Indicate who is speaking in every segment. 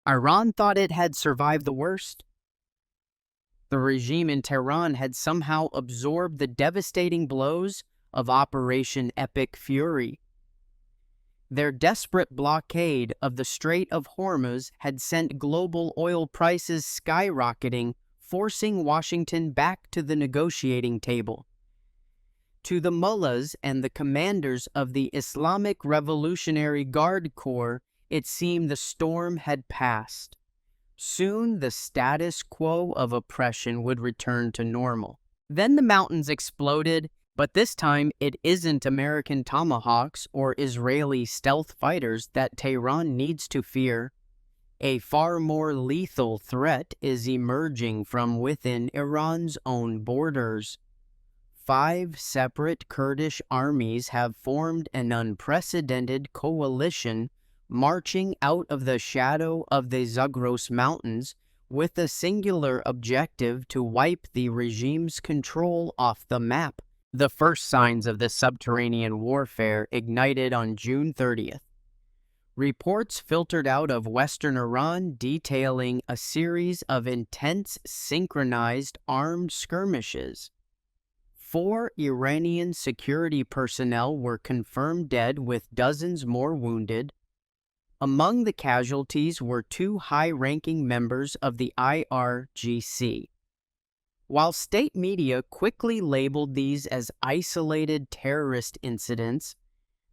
Speaker 1: Iran thought it had survived the worst. The regime in Tehran had somehow absorbed the devastating blows of Operation Epic Fury. Their desperate blockade of the Strait of Hormuz had sent global oil prices skyrocketing, forcing Washington back to the negotiating table. To the mullahs and the commanders of the Islamic Revolutionary Guard Corps, it seemed the storm had passed. Soon the status quo of oppression would return to normal. Then the mountains exploded, but this time it isn't American Tomahawks or Israeli stealth fighters that Tehran needs to fear. A far more lethal threat is emerging from within Iran's own borders. 5 separate Kurdish armies have formed an unprecedented coalition marching out of the shadow of the Zagros Mountains with a singular objective to wipe the regime's control off the map. The first signs of this subterranean warfare ignited on June 30th. Reports filtered out of western Iran detailing a series of intense, synchronized armed skirmishes. 4 Iranian security personnel were confirmed dead with dozens more wounded. Among the casualties were 2 high-ranking members of the IRGC. While state media quickly labeled these as isolated terrorist incidents,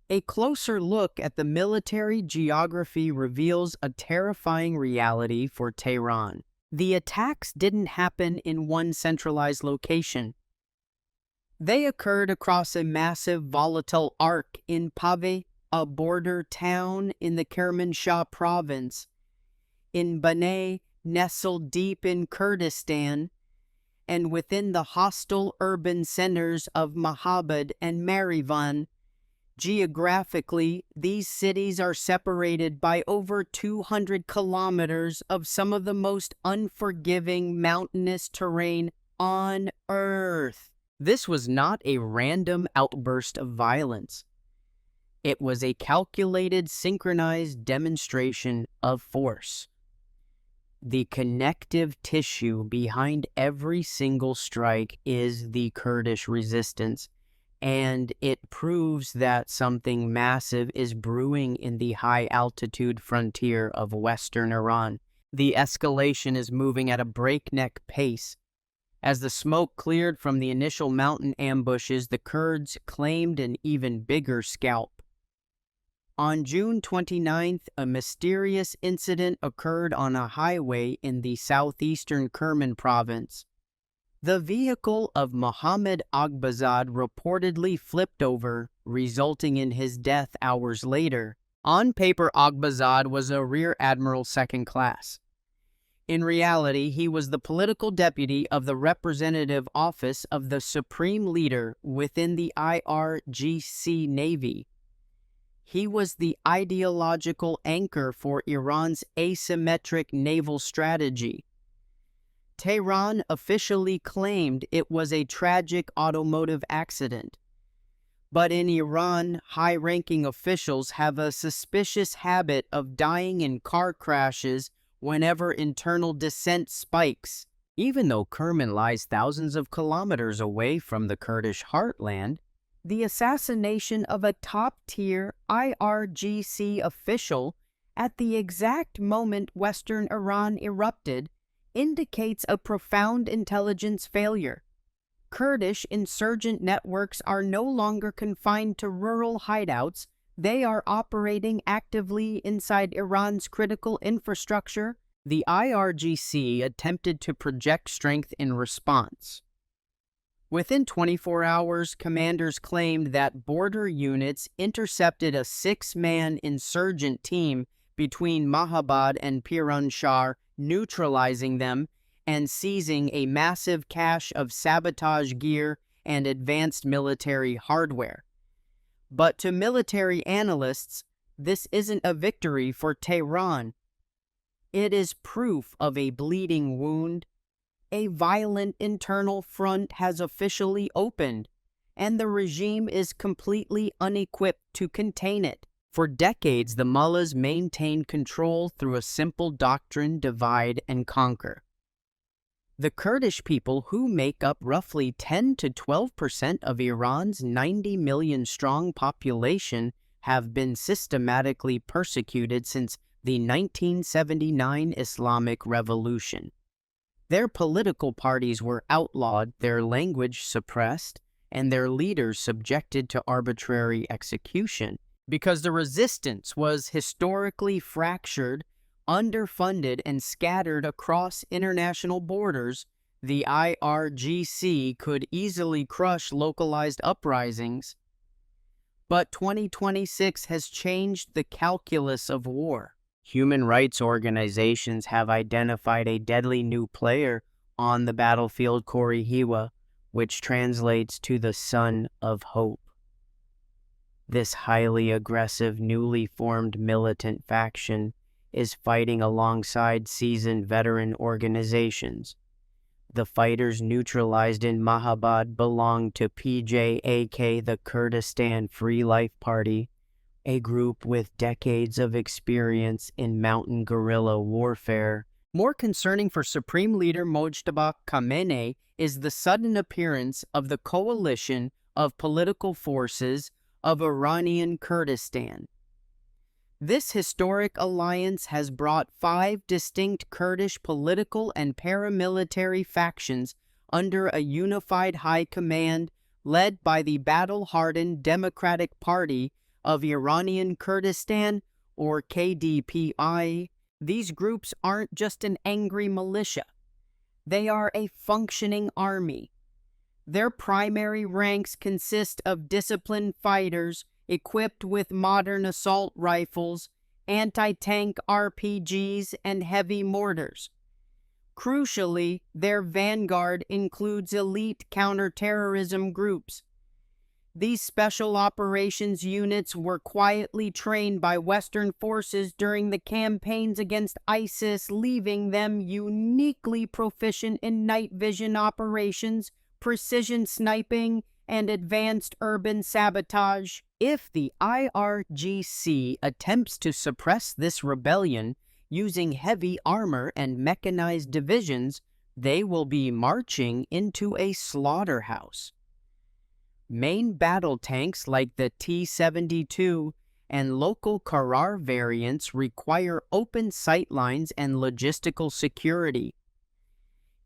Speaker 1: a closer look at the military geography reveals a terrifying reality for Tehran. The attacks didn't happen in one centralized location. They occurred across a massive volatile arc in Pave, a border town in the Kermanshah province, in Banay, nestled deep in Kurdistan, and within the hostile urban centers of Mahabad and Marivan. Geographically, these cities are separated by over 200 kilometers of some of the most unforgiving mountainous terrain on Earth. This was not a random outburst of violence. It was a calculated, synchronized demonstration of force. The connective tissue behind every single strike is the Kurdish resistance, and it proves that something massive is brewing in the high-altitude frontier of western Iran. The escalation is moving at a breakneck pace. As the smoke cleared from the initial mountain ambushes, the Kurds claimed an even bigger scalp. On June 29th, a mysterious incident occurred on a highway in the southeastern Kerman province. The vehicle of Mohammed Aghbazad reportedly flipped over, resulting in his death hours later. On paper, Aghbazad was a rear admiral second class. In reality, he was the political deputy of the representative office of the supreme leader within the IRGC Navy. He was the ideological anchor for Iran's asymmetric naval strategy. Tehran officially claimed it was a tragic automotive accident. But in Iran, high-ranking officials have a suspicious habit of dying in car crashes whenever internal dissent spikes. Even though Kerman lies thousands of kilometers away from the Kurdish heartland, the assassination of a top-tier IRGC official at the exact moment Western Iran erupted indicates a profound intelligence failure. Kurdish insurgent networks are no longer confined to rural hideouts. They are operating actively inside Iran's critical infrastructure. The IRGC attempted to project strength in response. Within 24 hours, commanders claimed that border units intercepted a 6-man insurgent team between Mahabad and Piranshah, neutralizing them and seizing a massive cache of sabotage gear and advanced military hardware. But to military analysts, this isn't a victory for Tehran. It is proof of a bleeding wound. A violent internal front has officially opened, and the regime is completely unequipped to contain it. For decades, the mullahs maintained control through a simple doctrine: divide and conquer. The Kurdish people, who make up roughly 10 to 12% of Iran's 90 million strong population, have been systematically persecuted since the 1979 Islamic Revolution. Their political parties were outlawed, their language suppressed, and their leaders subjected to arbitrary execution. Because the resistance was historically fractured, underfunded, and scattered across international borders, the IRGC could easily crush localized uprisings. But 2026 has changed the calculus of war. Human rights organizations have identified a deadly new player on the battlefield: Korihiwa, which translates to the Son of Hope. This highly aggressive, newly formed militant faction is fighting alongside seasoned veteran organizations. The fighters neutralized in Mahabad belong to PJAK, the Kurdistan Free Life Party, a group with decades of experience in mountain guerrilla warfare. More concerning for Supreme Leader Mojtaba Khamenei is the sudden appearance of the coalition of political forces of Iranian Kurdistan. This historic alliance has brought 5 distinct Kurdish political and paramilitary factions under a unified high command led by the battle-hardened Democratic Party of Iranian Kurdistan, or KDPI. These groups aren't just an angry militia. They are a functioning army. Their primary ranks consist of disciplined fighters equipped with modern assault rifles, anti-tank RPGs, and heavy mortars. Crucially, their vanguard includes elite counterterrorism groups. These special operations units were quietly trained by Western forces during the campaigns against ISIS, leaving them uniquely proficient in night vision operations, precision sniping, and advanced urban sabotage. If the IRGC attempts to suppress this rebellion using heavy armor and mechanized divisions, they will be marching into a slaughterhouse. Main battle tanks like the T-72 and local Karar variants require open sightlines and logistical security.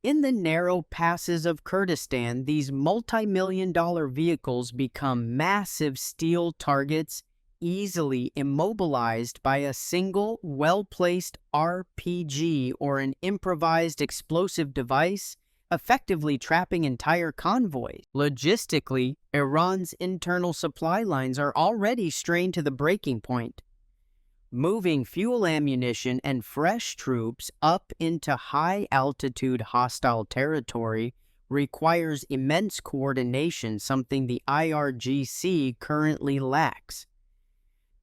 Speaker 1: In the narrow passes of Kurdistan, these multi-million-dollar vehicles become massive steel targets, easily immobilized by a single, well-placed RPG or an improvised explosive device, effectively trapping entire convoys. Logistically, Iran's internal supply lines are already strained to the breaking point. Moving fuel, ammunition, and fresh troops up into high-altitude hostile territory requires immense coordination, something the IRGC currently lacks.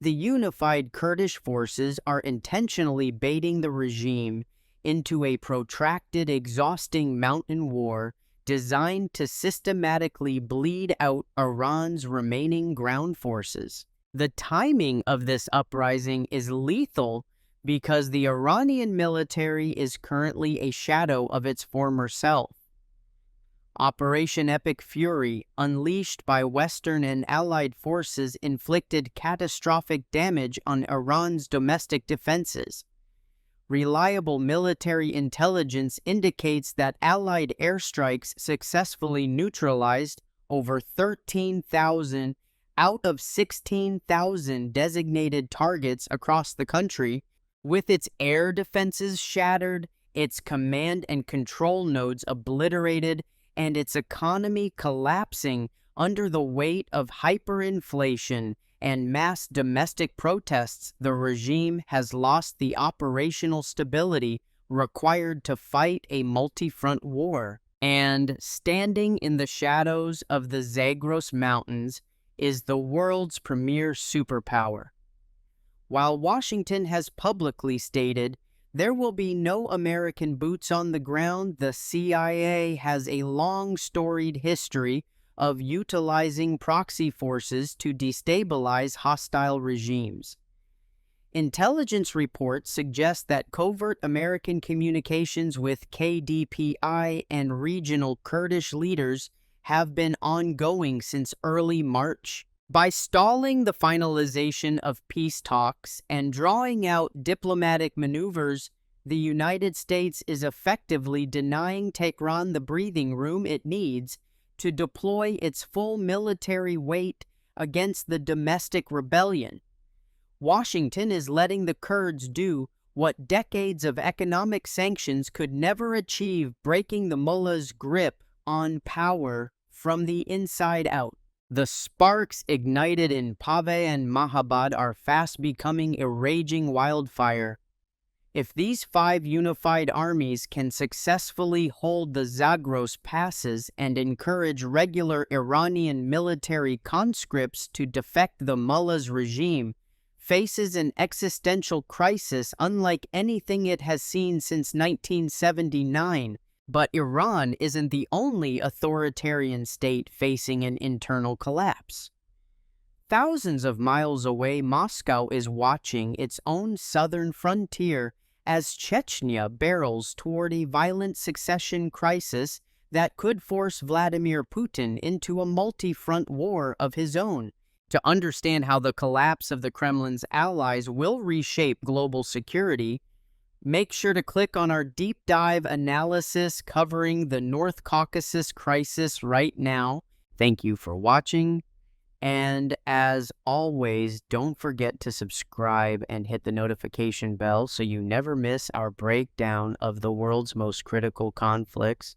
Speaker 1: The unified Kurdish forces are intentionally baiting the regime into a protracted, exhausting mountain war designed to systematically bleed out Iran's remaining ground forces. The timing of this uprising is lethal because the Iranian military is currently a shadow of its former self. Operation Epic Fury, unleashed by Western and Allied forces, inflicted catastrophic damage on Iran's domestic defenses. Reliable military intelligence indicates that Allied airstrikes successfully neutralized over 13,000 out of 16,000 designated targets across the country. With its air defenses shattered, its command and control nodes obliterated, and its economy collapsing under the weight of hyperinflation and mass domestic protests, the regime has lost the operational stability required to fight a multi-front war. And standing in the shadows of the Zagros Mountains is the world's premier superpower. While Washington has publicly stated there will be no American boots on the ground, the CIA has a long storied history of utilizing proxy forces to destabilize hostile regimes. Intelligence reports suggest that covert American communications with KDPI and regional Kurdish leaders have been ongoing since early March. By stalling the finalization of peace talks and drawing out diplomatic maneuvers, the United States is effectively denying Tehran the breathing room it needs to deploy its full military weight against the domestic rebellion. Washington is letting the Kurds do what decades of economic sanctions could never achieve, breaking the mullahs' grip on power from the inside out. The sparks ignited in Pave and Mahabad are fast becoming a raging wildfire. If these 5 unified armies can successfully hold the Zagros passes and encourage regular Iranian military conscripts to defect, the mullah's regime faces an existential crisis unlike anything it has seen since 1979. But Iran isn't the only authoritarian state facing an internal collapse. Thousands of miles away, Moscow is watching its own southern frontier as Chechnya barrels toward a violent succession crisis that could force Vladimir Putin into a multi-front war of his own. To understand how the collapse of the Kremlin's allies will reshape global security, make sure to click on our deep dive analysis covering the North Caucasus crisis right now. Thank you for watching, and as always, don't forget to subscribe and hit the notification bell so you never miss our breakdown of the world's most critical conflicts.